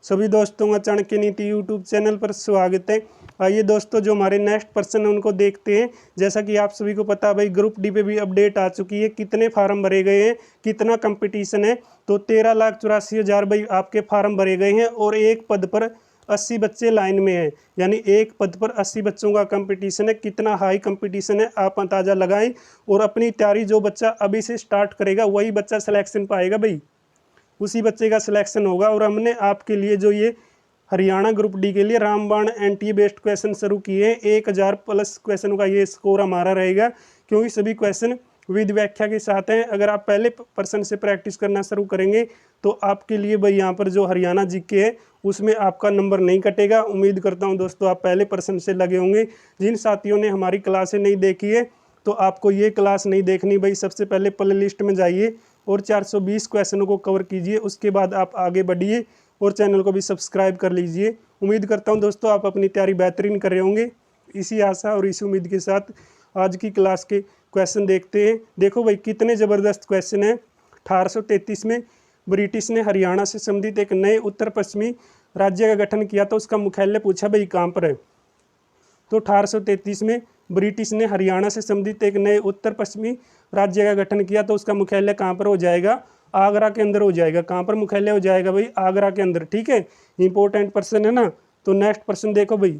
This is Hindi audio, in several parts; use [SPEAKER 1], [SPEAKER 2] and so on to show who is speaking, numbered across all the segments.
[SPEAKER 1] सभी दोस्तों का चाणक्य नीति यूट्यूब चैनल पर स्वागत है। आइए दोस्तों, जो हमारे नेक्स्ट पर्सन है उनको देखते हैं। जैसा कि आप सभी को पता है भाई, ग्रुप डी पे भी अपडेट आ चुकी है, कितने फार्म भरे गए हैं, कितना कंपटीशन है। तो 13,84,000 भाई आपके फार्म भरे गए हैं और एक पद पर 80 बच्चे लाइन में हैं, यानी एक पद पर 80 बच्चों का कंपटीशन है। कितना हाई कंपटीशन है आप अंदाजा लगाएं और अपनी तैयारी जो बच्चा अभी से स्टार्ट करेगा वही बच्चा सिलेक्शन पाएगा भाई, उसी बच्चे का सिलेक्शन होगा। और हमने आपके लिए जो ये हरियाणा ग्रुप डी के लिए रामबाण एनटीए बेस्ड क्वेश्चन शुरू किए हैं। 1000 प्लस क्वेश्चन का ये स्कोर हमारा रहेगा, क्योंकि सभी क्वेश्चन विद व्याख्या के साथ हैं। अगर आप पहले पर्सन से प्रैक्टिस करना शुरू करेंगे तो आपके लिए भाई यहाँ पर जो हरियाणा जीके है उसमें आपका नंबर नहीं कटेगा। उम्मीद करता हूँ दोस्तों आप पहले पर्सन से लगे होंगे। जिन साथियों ने हमारी क्लासें नहीं देखी है तो आपको ये क्लास नहीं देखनी भाई, सबसे पहले प्ले लिस्ट में जाइए और 420 क्वेश्चनों को कवर कीजिए, उसके बाद आप आगे बढ़िए और चैनल को भी सब्सक्राइब कर लीजिए। उम्मीद करता हूं दोस्तों आप अपनी तैयारी बेहतरीन कर रहे होंगे। इसी आशा और इसी उम्मीद के साथ आज की क्लास के क्वेश्चन देखते हैं। देखो भाई कितने ज़बरदस्त क्वेश्चन हैं। 1833 में ब्रिटिश ने हरियाणा से संबंधित एक नए उत्तर पश्चिमी राज्य का गठन किया, तो उसका मुख्यालय पूछा भाई कहाँ पर है। तो 1833 में ब्रिटिश ने हरियाणा से संबंधित एक नए उत्तर पश्चिमी राज्य का गठन किया, तो उसका मुख्यालय कहाँ पर हो जाएगा, आगरा के अंदर हो जाएगा। कहाँ पर मुख्यालय हो जाएगा भाई, आगरा के अंदर। ठीक है, इंपॉर्टेंट पर्सन है ना। तो नेक्स्ट पर्सन देखो भाई,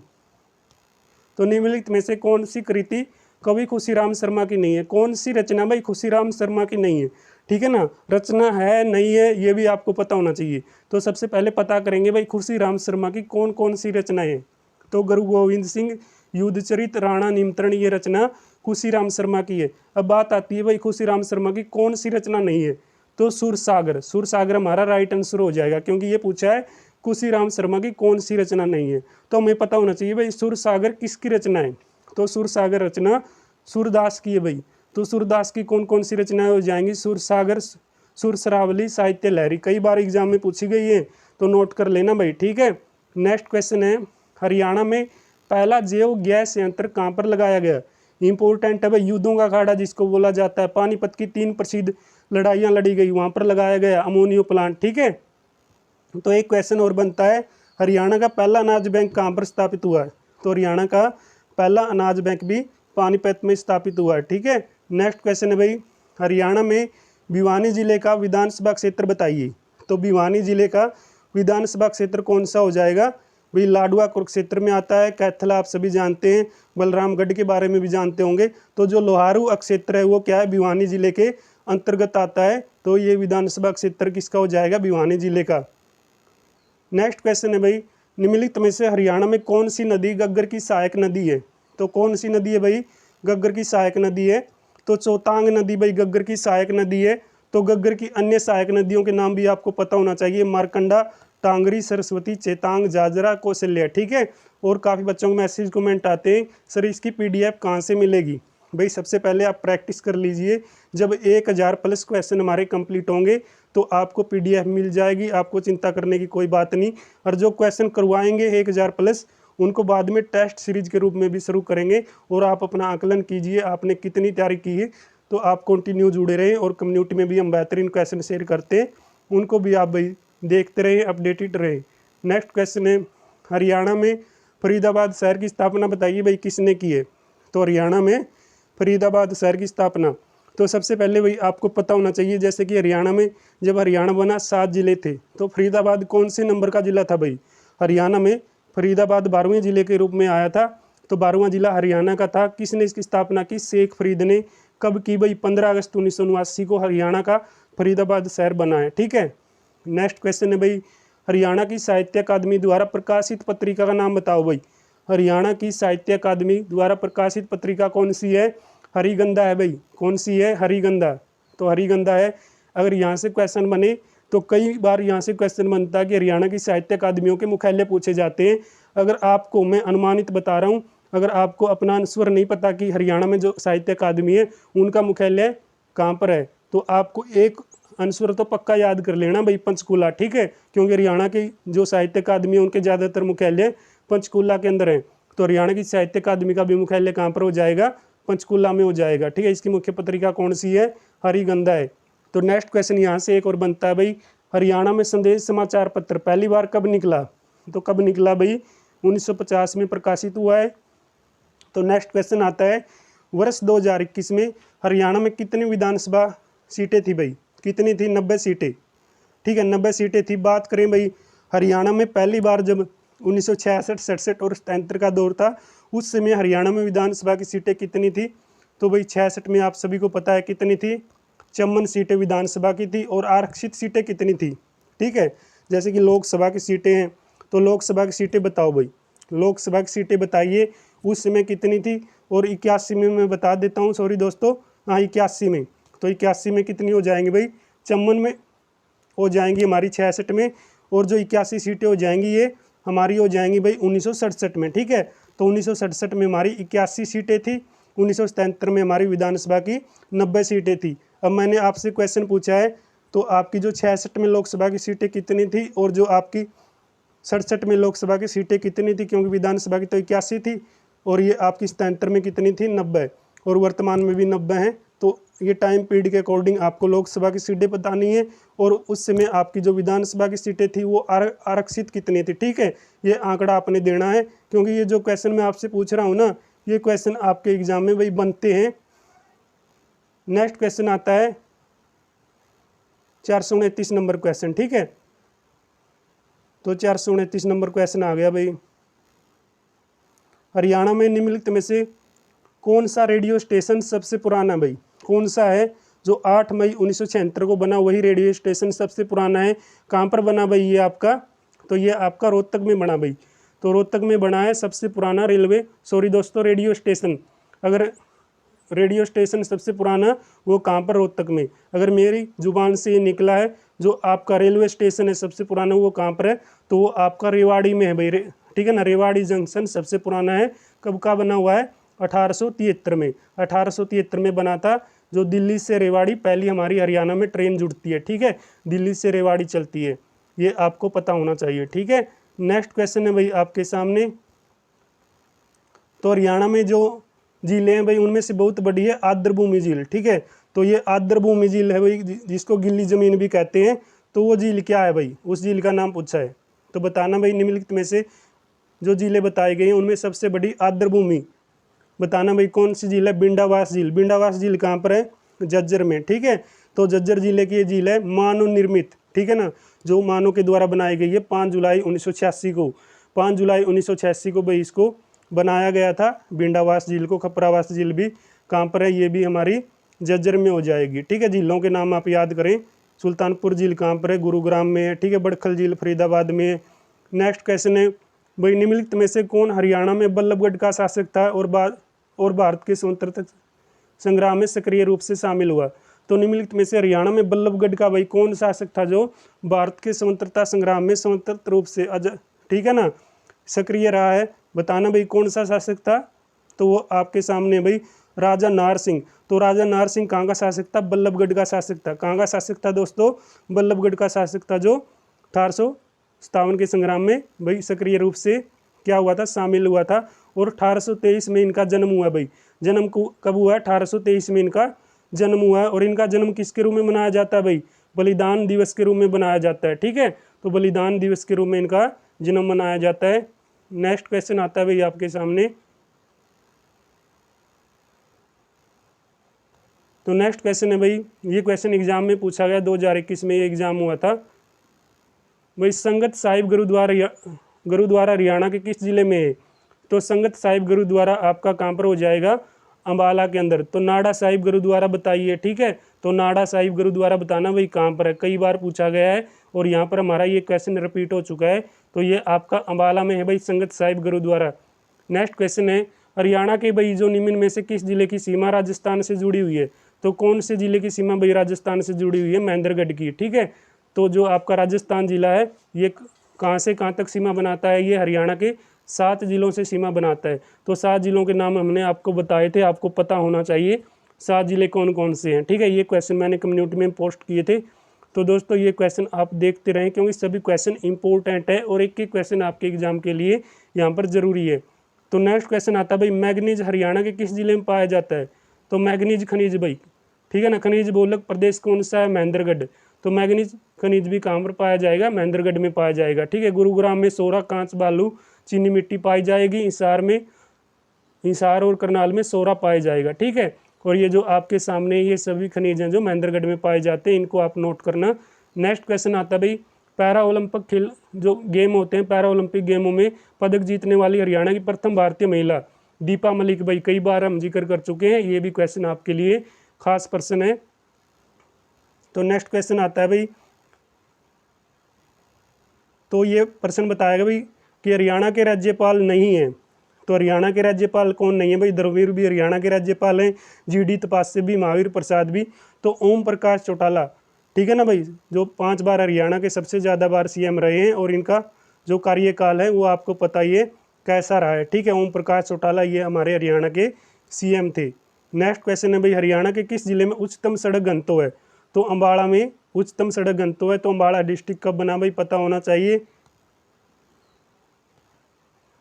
[SPEAKER 1] तो निम्नलिखित में से कौन सी कृति कवि खुशीराम शर्मा की नहीं है। कौन सी रचना भाई खुशीराम शर्मा की नहीं है, ठीक है ना। रचना है नहीं है ये भी आपको पता होना चाहिए। तो सबसे पहले पता करेंगे भाई खुशीराम शर्मा की कौन कौन सी रचनाएं हैं। तो गुरु गोविंद सिंह युद्धचरित राणा निमंत्रण, ये रचना खुशीराम शर्मा की है। अब बात आती है भाई खुशीराम शर्मा की कौन सी रचना नहीं है। तो सुरसागर, सुरसागर हमारा राइट आंसर हो जाएगा, क्योंकि ये पूछा है खुशीराम शर्मा की कौन सी रचना नहीं है। तो हमें पता होना चाहिए भाई सुरसागर किसकी रचना है। तो सुरसागर रचना सूरदास की है भाई। तो सूरदास की कौन कौन सी रचनाएं हो जाएंगी, सुरसागर, सुरसरावली, साहित्य लहरी। कई बार एग्जाम में पूछी गई है, तो नोट कर लेना भाई। ठीक है, नेक्स्ट क्वेश्चन है, हरियाणा में पहला जैव गैस संयंत्र कहाँ पर लगाया गया। इंपॉर्टेंट है भाई, युद्धों का अखाड़ा जिसको बोला जाता है। पानीपत की 3 प्रसिद्ध लड़ाइयाँ लड़ी गई, वहाँ पर लगाया गया अमोनियो प्लांट। ठीक है, तो एक क्वेश्चन और बनता है, हरियाणा का पहला अनाज बैंक कहाँ पर स्थापित हुआ है। तो हरियाणा का पहला अनाज बैंक भी पानीपत में स्थापित हुआ है। ठीक है, नेक्स्ट क्वेश्चन है भाई, हरियाणा में भिवानी जिले का विधानसभा क्षेत्र बताइए। तो भिवानी जिले का विधानसभा क्षेत्र कौन सा हो जाएगा भाई, लाडवा कुरुक्षेत्र में आता है। कैथला आप सभी जानते हैं, बलरामगढ़ के बारे में भी जानते होंगे। तो जो लोहारू क्षेत्र है वो क्या है, भिवानी जिले के अंतर्गत आता है। तो ये विधानसभा क्षेत्र किसका हो जाएगा, भिवानी जिले का। नेक्स्ट क्वेश्चन है भाई, निम्नलिखित में से हरियाणा में कौन सी नदी गग्गर की सहायक नदी है। तो कौन सी नदी है भाई, गग्गर की सहायक नदी है। तो चौतांग नदी भाई गग्गर की सहायक नदी है। तो गग्गर की अन्य सहायक नदियों के नाम भी आपको पता होना चाहिए, मारकंडा, टांगरी, सरस्वती, चेतांग, जाजरा, कौशल्या। ठीक है, और काफ़ी बच्चों को मैसेज कमेंट आते हैं सर इसकी PDF कहाँ से मिलेगी। भाई सबसे पहले आप प्रैक्टिस कर लीजिए, जब 1000 प्लस क्वेश्चन हमारे कंप्लीट होंगे तो आपको PDF मिल जाएगी, आपको चिंता करने की कोई बात नहीं। और जो क्वेश्चन करवाएंगे 1000 प्लस, उनको बाद में टेस्ट सीरीज के रूप में भी शुरू करेंगे। और आप अपना आकलन कीजिए आपने कितनी तैयारी की है। तो आप कंटिन्यू जुड़े रहें, और कम्युनिटी में भी हम बेहतरीन क्वेश्चन शेयर करते हैं, उनको भी आप भाई देखते रहें, अपडेटेड रहें। नेक्स्ट क्वेश्चन है, हरियाणा में फरीदाबाद शहर की स्थापना बताइए भाई किसने की है। तो हरियाणा में फरीदाबाद शहर की स्थापना, तो सबसे पहले भाई आपको पता होना चाहिए, जैसे कि हरियाणा में जब हरियाणा बना 7 जिले थे, तो फरीदाबाद कौन से नंबर का जिला था भाई, हरियाणा में फरीदाबाद 12वें जिले के रूप में आया था। तो 12वां जिला हरियाणा का था। किसने इसकी स्थापना की, शेख फरीद ने। कब की भाई, 15 अगस्त 1979 को हरियाणा का फरीदाबाद शहर बना है। ठीक है, नेक्स्ट क्वेश्चन है भाई, हरियाणा की साहित्य अकादमी द्वारा प्रकाशित पत्रिका का नाम बताओ भाई। हरियाणा की साहित्य अकादमी द्वारा प्रकाशित पत्रिका कौन सी है, हरिगंधा है भाई। कौन सी है, हरिगंधा। तो हरिगंधा है। अगर यहाँ से क्वेश्चन बने तो कई बार यहाँ से क्वेश्चन बनता है कि हरियाणा की साहित्य अकादमियों के मुख्यालय पूछे जाते हैं। अगर आपको मैं अनुमानित बता रहा हूँ, अगर आपको अपना आंसर नहीं पता कि हरियाणा में जो साहित्य अकादमी है उनका मुख्यालय कहाँ पर है, तो आपको एक आंसर तो पक्का याद कर लेना भाई, पंचकूला। ठीक है, क्योंकि हरियाणा की जो साहित्य अकादमी है उनके ज़्यादातर मुख्यालय पंचकूला के अंदर है। तो हरियाणा की साहित्य अकादमी का भी मुख्यालय कहाँ पर हो जाएगा, पंचकूला में हो जाएगा। ठीक है, इसकी मुख्य पत्रिका कौन सी है, हरिगंधा है। तो नेक्स्ट क्वेश्चन यहाँ से एक और बनता है भाई, हरियाणा में संदेश समाचार पत्र पहली बार कब निकला? तो कब निकला भाई? 1950 में प्रकाशित हुआ है। तो नेक्स्ट क्वेश्चन आता है, वर्ष 2021 में हरियाणा में कितनी विधानसभा सीटें थी भाई? कितनी थी? 90 सीटें। ठीक है, 90 सीटें थी। बात करें भाई हरियाणा में पहली बार जब 1966, 67 और 77 का दौर था, उस समय हरियाणा में विधानसभा की सीटें कितनी थी? तो भाई 66 में आप सभी को पता है कितनी थी? 54 सीटें विधानसभा की थी। और आरक्षित सीटें कितनी थी? ठीक है, जैसे कि लोकसभा की सीटें हैं, तो लोकसभा की सीटें बताओ भाई, लोकसभा की सीटें बताइए उस समय कितनी थी? और 81 में मैं बता देता हूँ, सॉरी दोस्तों, हाँ 81 में। तो 81 में कितनी हो जाएंगी भाई? 54 में हो जाएंगी हमारी 66 में, और जो 81 सीटें हो जाएंगी ये हमारी हो जाएंगी भाई 1967 में। ठीक है, तो 1967 में हमारी 81 सीटें थी, 1977 में हमारी विधानसभा की 90 सीटें थी। अब मैंने आपसे क्वेश्चन पूछा है, तो आपकी जो 66 में लोकसभा की सीटें कितनी थी और जो आपकी 67 में लोकसभा की सीटें कितनी थी? क्योंकि विधानसभा की तो 81 थी और ये आपकी 77 में कितनी थी? 90, और वर्तमान में भी 90 हैं। तो ये टाइम पीरियड के अकॉर्डिंग आपको लोकसभा की सीटें बतानी है, और उस समय आपकी जो विधानसभा की सीटें थी वो आरक्षित कितनी थी। ठीक है, ये आंकड़ा आपने देना है, क्योंकि ये जो क्वेश्चन मैं आपसे पूछ रहा हूँ ना, ये क्वेश्चन आपके एग्जाम में भाई बनते हैं। नेक्स्ट क्वेश्चन आता है 429 नंबर क्वेश्चन। ठीक है, तो 429 नंबर क्वेश्चन आ गया भाई, हरियाणा में निम्नलिखित में से कौन सा रेडियो स्टेशन सबसे पुराना? भाई कौन सा है जो 8 मई 1976 को बना, वही रेडियो स्टेशन सबसे पुराना है? कहाँ पर बना भाई ये आपका? तो ये आपका रोहतक में बना भाई। तो रोहतक में बना है सबसे पुराना रेडियो स्टेशन। अगर रेडियो स्टेशन सबसे पुराना वो कहाँ पर? रोहतक में। अगर मेरी जुबान से ये निकला है, जो आपका रेलवे स्टेशन है सबसे पुराना वो कहाँ पर है? तो वो आपका रेवाड़ी में है भाई। ठीक है ना, रेवाड़ी जंक्शन सबसे पुराना है। कब का बना हुआ है? 1873 में। 1873 में बना था। जो दिल्ली से रेवाड़ी पहली हमारी हरियाणा में ट्रेन जुड़ती है। ठीक है, दिल्ली से रेवाड़ी चलती है, ये आपको पता होना चाहिए। ठीक है, नेक्स्ट क्वेश्चन है भाई आपके सामने, तो हरियाणा में जो झीलें हैं भाई उनमें से बहुत बड़ी है आर्द्रभूमि झील। ठीक है, तो ये आर्द्रभूमि झील है भाई, जिसको गिल्ली जमीन भी कहते हैं। तो वो झील क्या है भाई? उस झील का नाम पूछा है, तो बताना भाई निम्नलिखित में से जो झीलें बताई गई हैं उनमें सबसे बड़ी आर्द्रभूमि बताना भाई कौन सी झील है? बिंडावास झील। बिंडावास झील कहाँ पर है? झज्जर में। ठीक है, तो झज्जर जिले की ये झील है मानव निर्मित। ठीक है ना, जो मानव के द्वारा बनाई गई है 5 जुलाई 1986 को। 5 जुलाई 1986 को भाई इसको बनाया गया था बिंडावास झील को। खपरावास झील भी कहाँ पर है? ये भी हमारी झज्जर में हो जाएगी। ठीक है, झीलों के नाम आप याद करें। सुल्तानपुर झील कहाँ पर है? गुरुग्राम में है। ठीक है, बड़खल झील फरीदाबाद में है। नेक्स्ट क्वेश्चन है भाई, निम्नलिखित में से कौन हरियाणा में बल्लभगढ़ का शासक था और भारत के स्वतंत्रता संग्राम में सक्रिय रूप से शामिल हुआ? तो निम्नलिखित में से हरियाणा में बल्लभगढ़ का भाई कौन शासक था जो भारत के स्वतंत्रता संग्राम में स्वतंत्र रूप से ठीक है ना सक्रिय रहा है? बताना भाई कौन सा शासक था? तो वो आपके सामने भाई राजा नाहर सिंह। तो राजा नाहर सिंह कहाँ का शासक था? बल्लभगढ़ का शासक था। कहाँ का शासक था दोस्तों? बल्लभगढ़ का शासक था, जो 1857 के संग्राम में भाई सक्रिय रूप से क्या हुआ था? शामिल हुआ था। और 1823 में इनका जन्म हुआ भाई। जन्म कब हुआ है? 1823 में इनका जन्म हुआ है। और इनका जन्म किसके रूप में मनाया जाता है भाई? बलिदान दिवस के रूप में मनाया जाता है। ठीक है, तो बलिदान दिवस के रूप में इनका जन्म मनाया जाता है। नेक्स्ट क्वेश्चन आता है भाई आपके सामने, तो नेक्स्ट क्वेश्चन है भाई, ये क्वेश्चन एग्जाम में पूछा गया, 2021 में ये एग्जाम हुआ था भाई। संगत साहिब गुरुद्वारा हरियाणा के किस जिले में है? तो संगत साहिब गुरुद्वारा आपका कहाँ पर हो जाएगा? अम्बाला के अंदर। तो नाड़ा साहिब गुरुद्वारा बताइए। ठीक है, तो नाड़ा साहिब गुरुद्वारा बताना भाई कहाँ पर है? कई बार पूछा गया है और यहाँ पर हमारा ये क्वेश्चन रिपीट हो चुका है। तो ये आपका अम्बाला में है भाई संगत साहिब गुरुद्वारा। नेक्स्ट क्वेश्चन है, हरियाणा के भाई जो निम्न में से किस जिले की सीमा राजस्थान से जुड़ी हुई है? तो कौन से जिले की सीमा भाई राजस्थान से जुड़ी हुई है? महेंद्रगढ़ की। ठीक है, तो जो आपका राजस्थान जिला है ये कहाँ से कहाँ तक सीमा बनाता है? ये हरियाणा के 7 जिलों से सीमा बनाता है। तो 7 जिलों के नाम हमने आपको बताए थे, आपको पता होना चाहिए 7 जिले कौन कौन से हैं। ठीक है, ये क्वेश्चन मैंने कम्युनिटी में पोस्ट किए थे। तो दोस्तों ये क्वेश्चन आप देखते रहें, क्योंकि सभी क्वेश्चन इंपॉर्टेंट है और एक एक क्वेश्चन आपके एग्जाम के लिए यहाँ पर जरूरी है। तो नेक्स्ट क्वेश्चन आता है भाई, मैग्नीज हरियाणा के किस जिले में पाया जाता है? तो मैग्नीज खनिज भाई, ठीक है ना, खनिज बहुलक प्रदेश कौन सा है? महेंद्रगढ़। तो मैग्नीज खनिज भी कहाँ पर पाया जाएगा, महेंद्रगढ़ में पाया जाएगा। ठीक है, गुरुग्राम में सोरा, कांच, बालू, चीनी मिट्टी पाई जाएगी। हिसार और करनाल में सोरा पाया जाएगा। ठीक है, और ये जो आपके सामने ये सभी खनिज हैं जो महेंद्रगढ़ में पाए जाते हैं, इनको आप नोट करना। नेक्स्ट क्वेश्चन आता है भाई, पैरा ओलंपिक खेल जो गेम होते हैं, पैरा ओलंपिक गेमों में पदक जीतने वाली हरियाणा की प्रथम भारतीय महिला दीपा मलिक। भाई कई बार हम जिक्र कर चुके हैं, ये भी क्वेश्चन आपके लिए खास प्रश्न है। तो नेक्स्ट क्वेश्चन आता है भाई, तो ये प्रश्न बताएगा भाई कि हरियाणा के राज्यपाल नहीं हैं। तो हरियाणा के राज्यपाल कौन नहीं है भाई, द्रविड़ भी हरियाणा के राज्यपाल हैं, जीडी तपस्या भी, महावीर प्रसाद भी। तो ओम प्रकाश चौटाला, ठीक है ना भाई, जो 5 बार हरियाणा के सबसे ज़्यादा बार सीएम रहे हैं और इनका जो कार्यकाल है वो आपको पता ही है कैसा रहा है। ठीक है, ओम प्रकाश चौटाला ये हमारे हरियाणा के सीएम थे। नेक्स्ट क्वेश्चन है भाई, हरियाणा के किस जिले में उच्चतम सड़क घनत्व है। तो अम्बाड़ा में उच्चतम सड़क घनत्व है। तो अम्बाड़ा डिस्ट्रिक्ट कब बना भाई, पता होना चाहिए,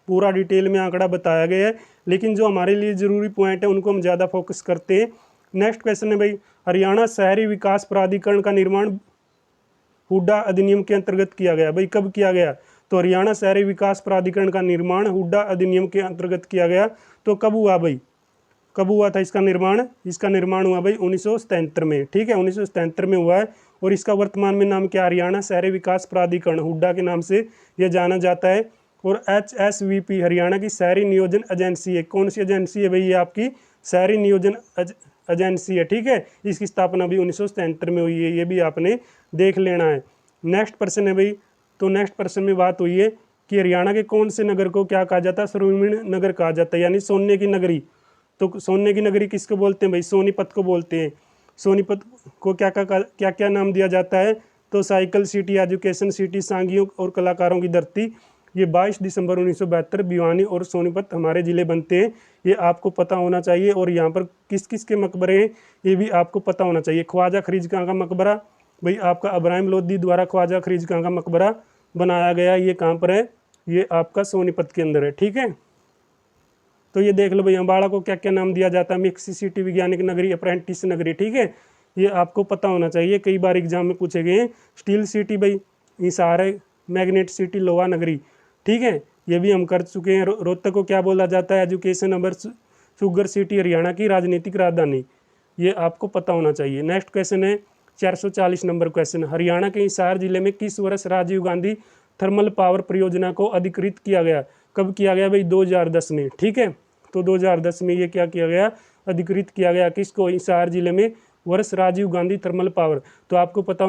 [SPEAKER 1] पूरा डिटेल में आंकड़ा बताया गया है, लेकिन जो हमारे लिए जरूरी पॉइंट है उनको हम ज़्यादा फोकस करते हैं। नेक्स्ट क्वेश्चन है भाई, हरियाणा शहरी विकास प्राधिकरण का निर्माण हुड्डा अधिनियम के अंतर्गत किया गया। भाई कब किया गया, तो हरियाणा शहरी विकास प्राधिकरण का निर्माण हुड्डा अधिनियम के अंतर्गत किया गया। तो कब हुआ भाई, कब हुआ था इसका निर्माण, इसका निर्माण हुआ भाई 1977 में। ठीक है, 1977 में हुआ है और इसका वर्तमान में नाम क्या, हरियाणा शहरी विकास प्राधिकरण, हुड्डा के नाम से यह जाना जाता है। और HSVP हरियाणा की शहरी नियोजन एजेंसी है। कौन सी एजेंसी है भाई, ये आपकी शहरी नियोजन एजेंसी है। ठीक है, इसकी स्थापना भी 1977 में हुई है, ये भी आपने देख लेना है। नेक्स्ट प्रश्न है भाई, तो नेक्स्ट प्रश्न में बात हुई है कि हरियाणा के कौन से नगर को क्या कहा जाता है, स्वर्णिम नगर कहा जाता है, यानी सोने की नगरी। तो सोने की नगरी किसको बोलते हैं भाई, सोनीपत को बोलते हैं। सोनीपत को क्या क्या नाम दिया जाता है, तो साइकिल सिटी, एजुकेशन सिटी, सांगियों और कलाकारों की धरती। ये 22 दिसंबर 1972 भिवानी और सोनीपत हमारे ज़िले बनते हैं, ये आपको पता होना चाहिए। और यहाँ पर किस किस के मकबरे हैं ये भी आपको पता होना चाहिए। ख्वाजा खरीज खां का मकबरा भाई आपका इब्राहिम लोदी द्वारा ख्वाजा खरीज खां का मकबरा बनाया गया, ये कहाँ पर है, ये आपका सोनीपत के अंदर है। ठीक है, तो ये देख लो भाई, अम्बाड़ा को क्या क्या नाम दिया जाता है, मिक्स सिटी, वैज्ञानिक नगरी, अप्रेंटिस नगरी। ठीक है, ये आपको पता होना चाहिए, कई बार एग्जाम में पूछे गए हैं। स्टील सिटी भाई हिसार है, मैग्नेट सिटी लोहा नगरी। ठीक है, ये भी हम कर चुके हैं। रोहतक को क्या बोला जाता है, education number, sugar city Haryana की राजनीतिक राजधानी, ये आपको पता होना चाहिए। नेक्स्ट क्वेश्चन है 440 नंबर क्वेश्चन, हरियाणा के हिसार जिले में किस वर्ष राजीव गांधी थर्मल पावर परियोजना को अधिकृत किया गया। कब किया गया भाई, 2010 में। ठीक है, तो 2010 में ये क्या किया गया, अधिकृत किया गया, किसको, हिसार जिले में, वर्ष राजीव गांधी थर्मल पावर। तो आपको पता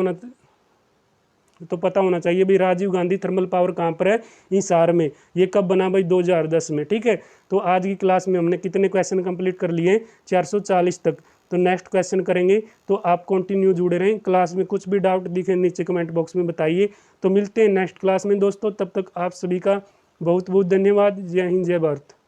[SPEAKER 1] होना चाहिए भाई राजीव गांधी थर्मल पावर कहाँ पर है, हिसार में। ये कब बना भाई, 2010 में। ठीक है, तो आज की क्लास में हमने कितने क्वेश्चन कंप्लीट कर लिए, 440 तक। तो नेक्स्ट क्वेश्चन करेंगे, तो आप कंटिन्यू जुड़े रहें। क्लास में कुछ भी डाउट दिखे नीचे कमेंट बॉक्स में बताइए। तो मिलते हैं नेक्स्ट क्लास में दोस्तों, तब तक आप सभी का बहुत बहुत धन्यवाद। जय हिंद, जय भारत।